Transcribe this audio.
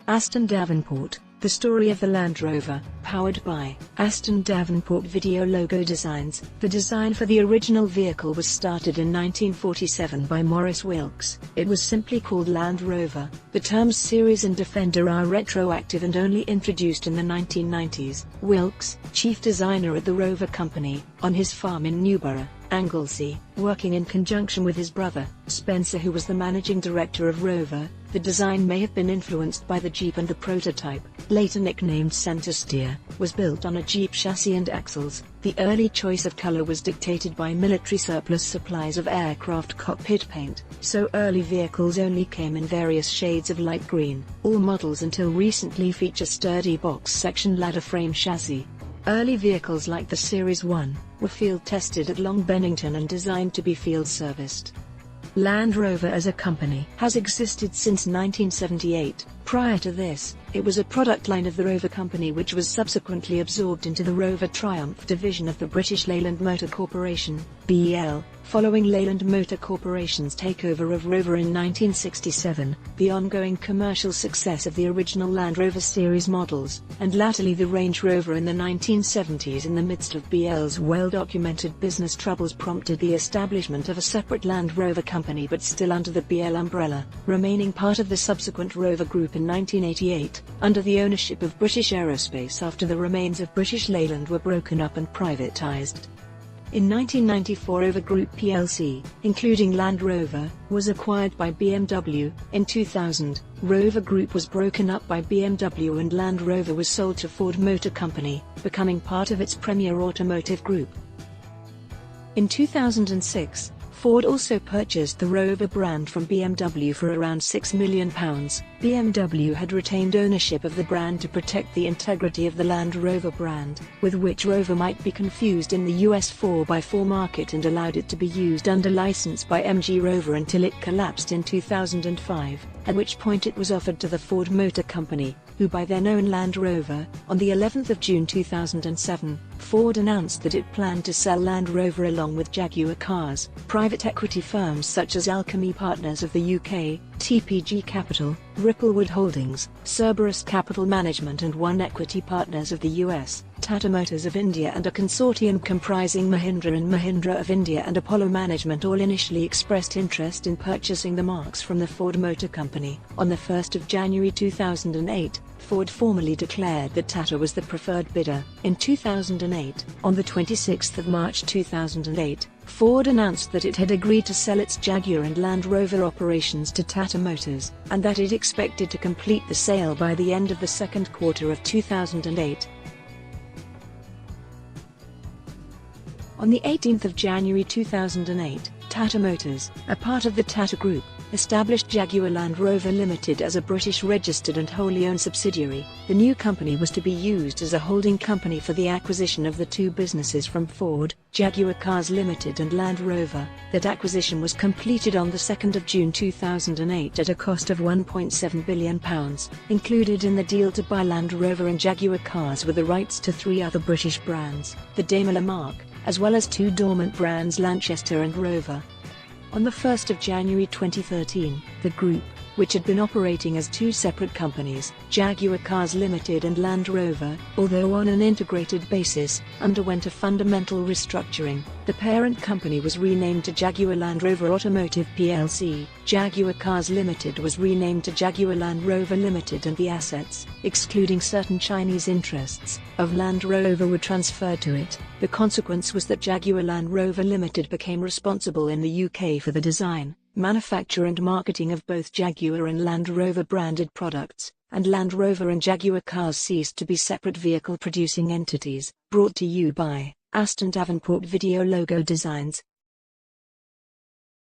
Aston Davenport, the story of the Land Rover, powered by Aston Davenport Video Logo Designs. The design for the original vehicle was started in 1947 by Maurice Wilks. It was simply called Land Rover. The terms series and Defender are retroactive and only introduced in the 1990s. Wilks, chief designer at the Rover Company, on his farm in Newborough, Anglesey, working in conjunction with his brother, Spencer, who was the managing director of Rover. The design may have been influenced by the Jeep, and the prototype, later nicknamed Santa Steer, was built on a Jeep chassis and axles. The early choice of color was dictated by military surplus supplies of aircraft cockpit paint, so early vehicles only came in various shades of light green. All models until recently feature sturdy box-section ladder frame chassis. Early vehicles like the Series 1 were field-tested at Long Bennington and designed to be field-serviced. Land Rover as a company has existed since 1978. Prior to this, it was a product line of the Rover Company, which was subsequently absorbed into the Rover Triumph division of the British Leyland Motor Corporation, BL, following Leyland Motor Corporation's takeover of Rover in 1967, the ongoing commercial success of the original Land Rover series models, and latterly the Range Rover in the 1970s in the midst of BL's well-documented business troubles prompted the establishment of a separate Land Rover Company, but still under the BL umbrella, remaining part of the subsequent Rover Group in 1988, under the ownership of British Aerospace after the remains of British Leyland were broken up and privatised. In 1994, Rover Group plc, including Land Rover, was acquired by BMW. In 2000, Rover Group was broken up by BMW and Land Rover was sold to Ford Motor Company, becoming part of its Premier Automotive Group. In 2006, Ford also purchased the Rover brand from BMW for around £6 million. BMW had retained ownership of the brand to protect the integrity of the Land Rover brand, with which Rover might be confused in the US 4x4 market, and allowed it to be used under license by MG Rover until it collapsed in 2005, at which point it was offered to the Ford Motor Company, who by then owned Land Rover. On the 11th of June 2007, Ford announced that it planned to sell Land Rover along with Jaguar cars. Private equity firms such as Alchemy Partners of the UK, TPG Capital, Ripplewood Holdings, Cerberus Capital Management and One Equity Partners of the US, Tata Motors of India and a consortium comprising Mahindra and Mahindra of India and Apollo Management all initially expressed interest in purchasing the marques from the Ford Motor Company. On the 1st of January 2008, Ford formally declared that Tata was the preferred bidder. In 2008, on the 26th of March 2008, Ford announced that it had agreed to sell its Jaguar and Land Rover operations to Tata Motors, and that it expected to complete the sale by the end of the second quarter of 2008. On the 18th of January 2008, Tata Motors, a part of the Tata Group, established Jaguar Land Rover Limited as a British registered and wholly owned subsidiary. The new company was to be used as a holding company for the acquisition of the two businesses from Ford, Jaguar Cars Limited and Land Rover. That acquisition was completed on the 2nd of June 2008 at a cost of £1.7 billion. Included in the deal to buy Land Rover and Jaguar cars were the rights to 3 other British brands, the Daimler marque, as well as 2 dormant brands, Lanchester and Rover. On the 1st of January 2013, the group, which had been operating as 2 separate companies, Jaguar Cars Limited and Land Rover, although on an integrated basis, underwent a fundamental restructuring. The parent company was renamed to Jaguar Land Rover Automotive plc, Jaguar Cars Limited was renamed to Jaguar Land Rover Limited, and the assets, excluding certain Chinese interests, of Land Rover were transferred to it. The consequence was that Jaguar Land Rover Limited became responsible in the UK for the design, manufacture and marketing of both Jaguar and Land Rover branded products, and Land Rover and Jaguar cars ceased to be separate vehicle producing entities. Brought to you by Aston Davenport Video Logo Designs.